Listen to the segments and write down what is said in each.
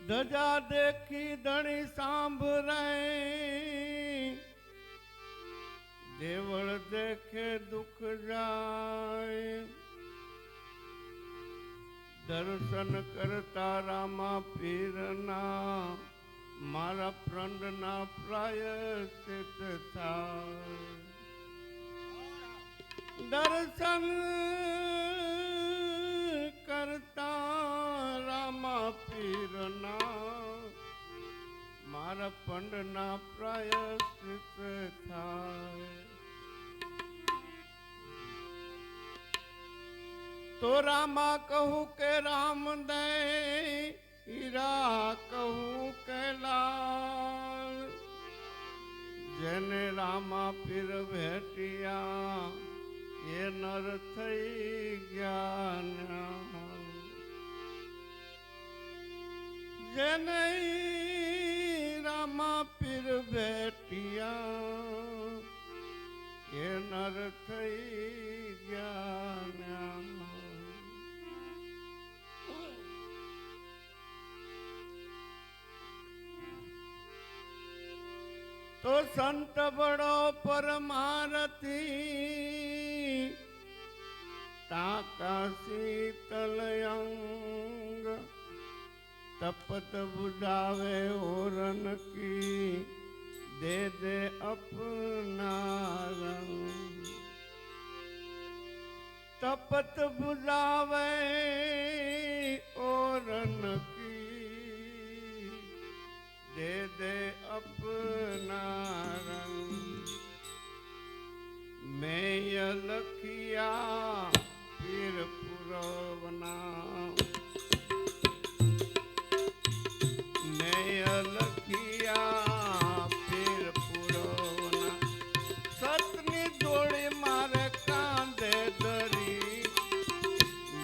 ધજા દેખી ધણી સાંભળે, દેવળ દેખે દુઃખ જાય. દર્શન કરતા રામા પીરના, મારા પ્રાણના પ્રાયશ્ચિત થાય. દર્શન કરતા રામા પીરના, મારા પંડના પ્રાયશ્ચિત થાય. તો રામા કહું કે રામ દે, હીરા કહું કે લાલ. જેને રામા પીર ભેટિયા, એ નર થઈ ગયા. જેને રામા પીર ભેટિયા, એ નર થઈ ગયા. તો સંત બડો પરમારથી, તાકા શીતલ અંગ. તપત બુઝાવે ઓરન કી, દે દે અપના રંગ. તપત બુઝાવે ઓરન કી, દે દે અપના રંગ. મેં લખિયા પીર પુરવના, મેં લખિયા પીર પુરવના. સતની જોડી મારે કાંધે ધરી,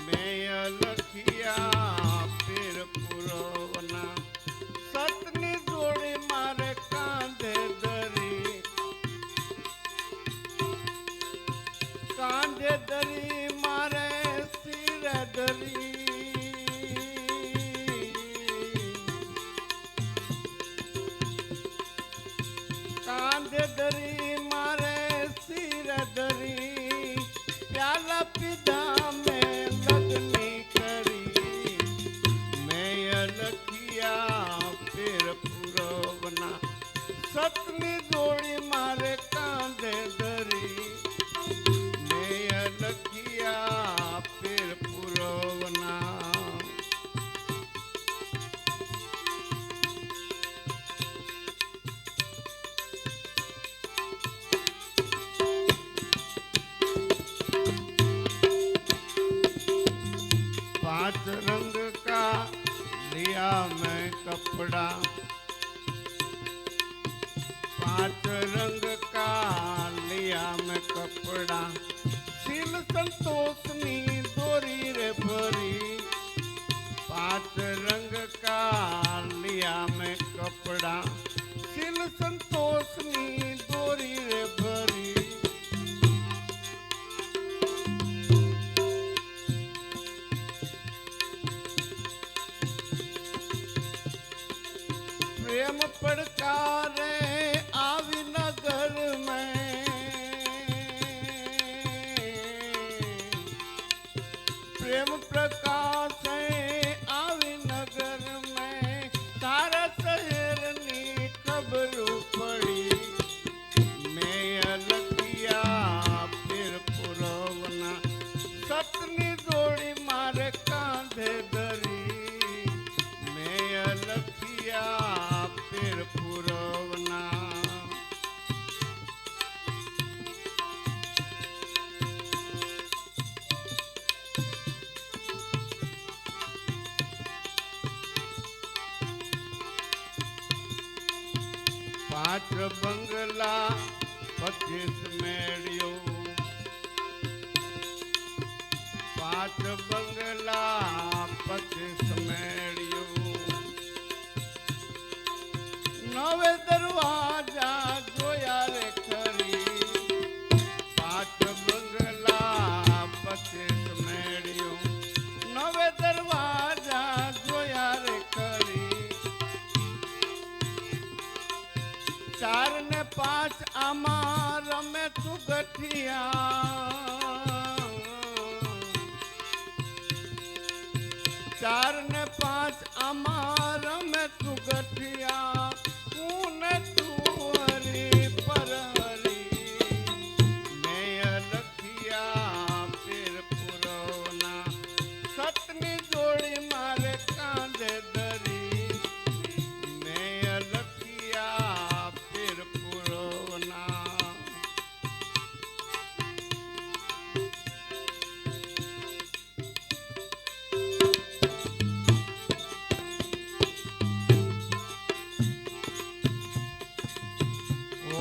મેં લખિયા પીર પુરવના. સતની જોડી મારે કાંધે ધરી, કાંધે ધરી મારે શિરે ધરી. કાંધે ધરી મારે શિરે ધરી. પ્યાલા પીધા મેં લગ્ની કરી, મેં લખિયા પીર પુરવના. સતની જોડી મારે કાંધે ધરી, મેં લખિયા પીર પુરવના. पांच रंग का लिया मैं कपड़ा, पांच रंग का लिया मैं कपड़ा. सील संतोषनी दोरी रे भरी, पांच रंग का लिया मैं कपड़ा. सील संतोषनी दोरी रे भरी. प्रेम पड़कारे आवी नगर में, प्रेम प्रकाश आवी नगर में. तारा शहरनी खबर पड़ी, मैं लखिया पीर पुरवना. सतनी जोड़ी मारे कांधे धरी, मैं लखिया पीर पुरवना. पांच बंगला 25 मेड़ियो, पांच बंगला 25 मेड़ियो. नवे दरवाजा जोया रे खरी, पांच बंगला 25 मेड़ियो. नवे दरवाजा जोया रे खरी, આમાં રમે તું ગઠિયા 4 ને 5 આમાં રમે તું ગઠિયા હું ને તું હરી પર હરી મેં લખિયા પીર પુરવના સતની જોડી મારે કાંધે ધરી મેં લખિયા પીર પુરવના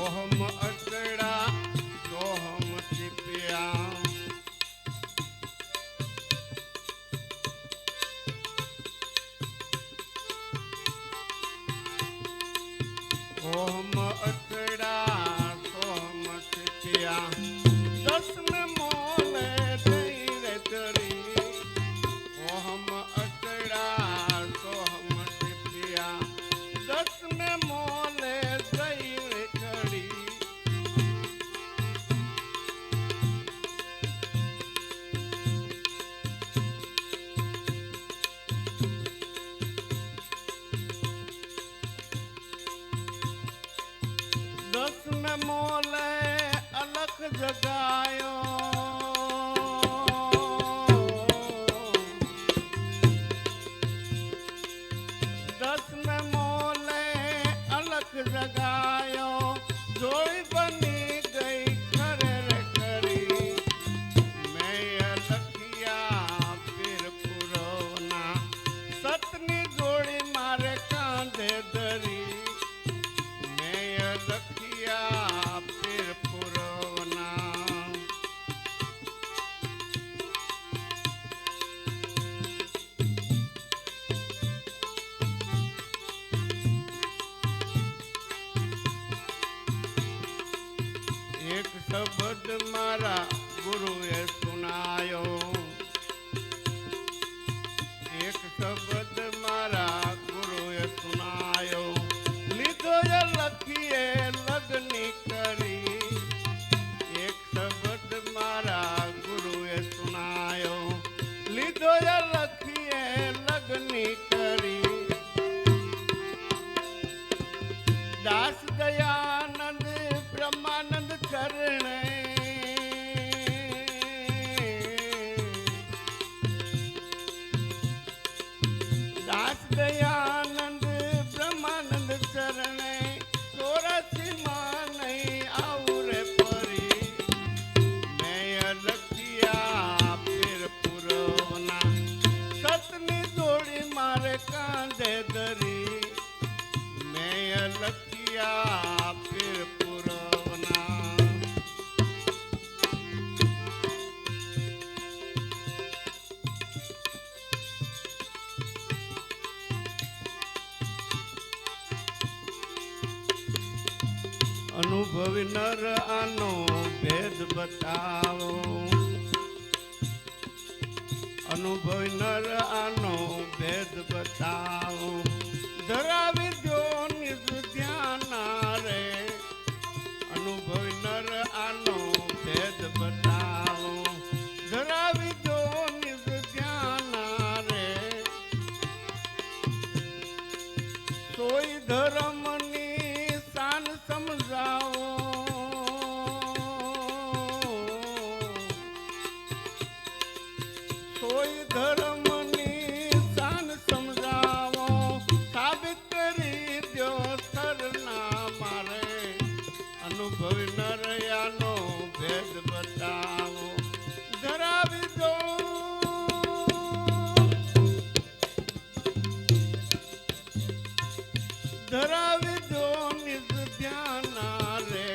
ઓહમ અતડા સોહમ ટીપિયા ઓહમ અતડા સોહમ ટીપિયા 10 ને મોલે જઈ રે તરી ઓહમ અતડા સોહમ ટીપિયા 10 ને મોલે જઈ રે તરી દસ ને મોલે અલખ જગાયો દસ ને મોલે અલખ જગાયો જોઈ બની ગઈ ખરે રે ખરી મેં લખિયા પીર પુરવના સતની જોડી મારે કાંધે ધરી મેં લખિયા પીર પુરવના એક શબ્દ મારા ગુરુએ સુનાયો એક શબ્દ મારા ગુરુએ સુનાયો લીધો એ લખીએ લગ્ની કરી એક શબ્દ મારા ગુરુએ સુનાયો લીધો એ લખીએ લગ્ની કરી દાસ દયાનંદ બ્રહ્માનંદ ચરણે દાસ દયાનંદ બ્રહ્માનંદ ચરણે 84 માં નહીં આવું રે પરી મેં લખિયા પીર પુરવના સતની જોડી મારે કાંધે ધરી મેં લખિયા પીર પુરવના અનુભવી નર આનો ભેદ બતાવો અનુભવી નર આનો ભેદ બતાવો ધરાવી દો નિજ ધ્યાના રે અનુભવી નર આનો ભેદ બતાવો ધરાવી દો નિજ ધ્યાના રે સોઈ ધર્મની શાન સમજાવો સોઈ ધર્મની શાન સમજાવો સાબિત કરી દો સરના મારે અનુભવી નરયાનો ભેદ બતાવો ધરાવી દો ધરાવી દો નિજ ધ્યાના રે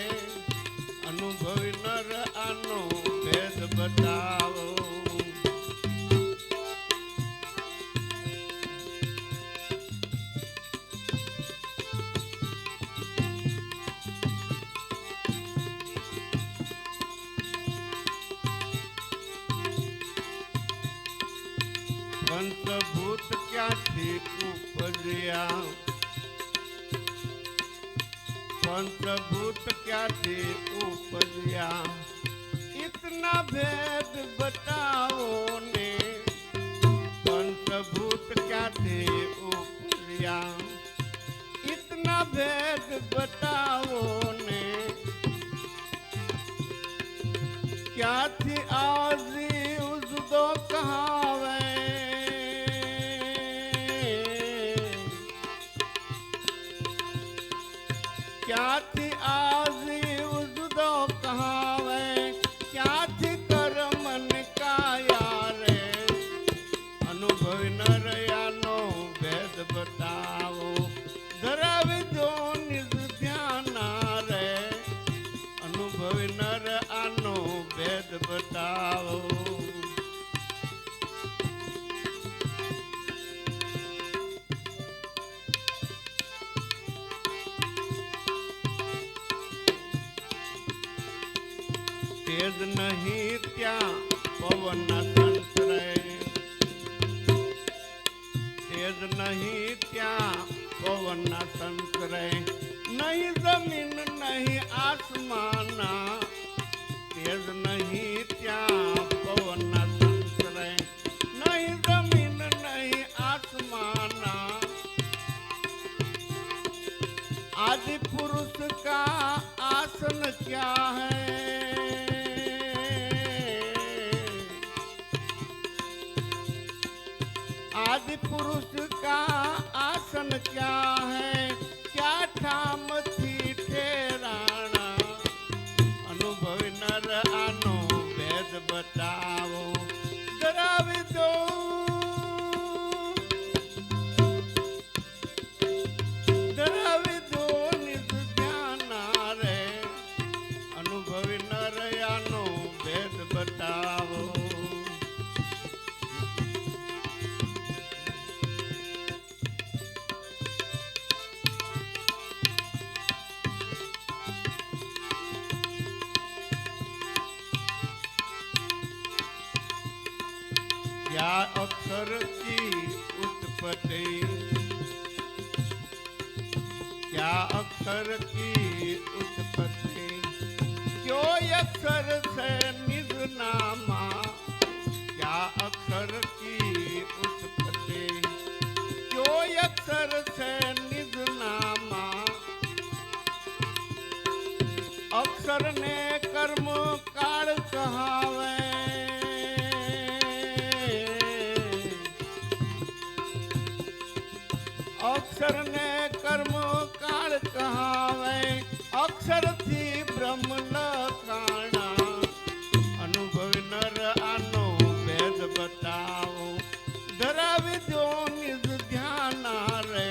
અનુભવી નર આનો ભેદ બતાવો પંચભૂત ક્યાંથી ઉપજ્યા पंचभूत क्याथी उपज्या इतना भेद बताओ ने पंचभूत क्याथी उपज्या इतना भेद बताओ ने क्याथी आजी उजदो कहावे क्याथी आजी उजदो कहावे क्याथी कर्मन काया रे अनुभव नरयानो भेद बताओ धरावी जो निज ध्याना रे अनुभव नर आनो भेद बताओ तेज नहीं त्या पवन संतरे तेज नहीं त्या पवन संतरे नहीं जमीन नहीं आसमाना तेज नहीं त्या पवन संतरे नहीं जमीन नहीं आसमाना आदि पुरुष का आसन क्या है आदि पुरुष का आसन क्या है क्या ठाम थी ठेराना अनुभव नर आनो भेद बताओ डरावी दो डरावी दो निज ध्याना रे अनुभव नर आनो भेद बताओ क्या अक्षर की उत्पत्ति क्या अक्षर की उत्पत्ति क्यों अक्षर से निज नामा क्या अक्षर की उत्पत्ति क्यों अक्षर से निज नामा अक्षर ने कर्म काल कहावे अक्षर ने कर्म काल कहावे अक्षर थी ब्रह्म लखाणा अनुभव नर आनो भेद बताओ धरावी जो निज ध्याना रे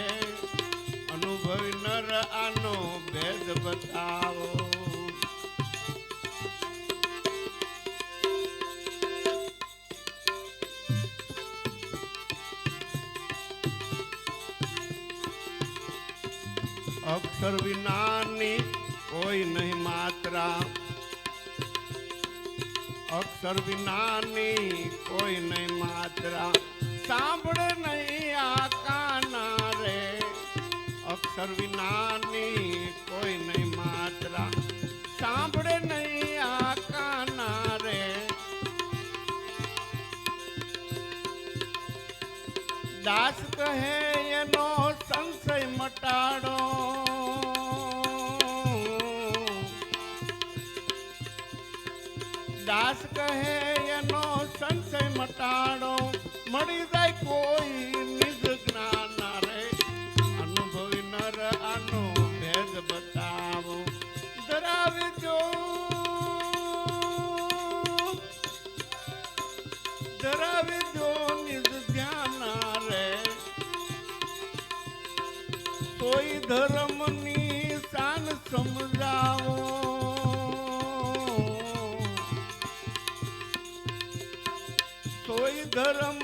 अनुभव नर आनो भेद बताओ अक्षर विनानी कोई नहीं मात्रा अक्षर विनानी कोई नहीं मात्रा सांभड़ नहीं आकाना रे अक्षर विनानी कोई नहीं मात्रा सांभड़ नहीं आकाना रे दास कहे एनो संशय मटाड़ो दास कहे एनो संशय मटाड़ो मरी जाए कोई निज ज्ञान रे अनुभवी नर आनो भेद बताओ डरावी जो निज ध्यान रे कोई धर्म निशान समझाओ सोई धर्म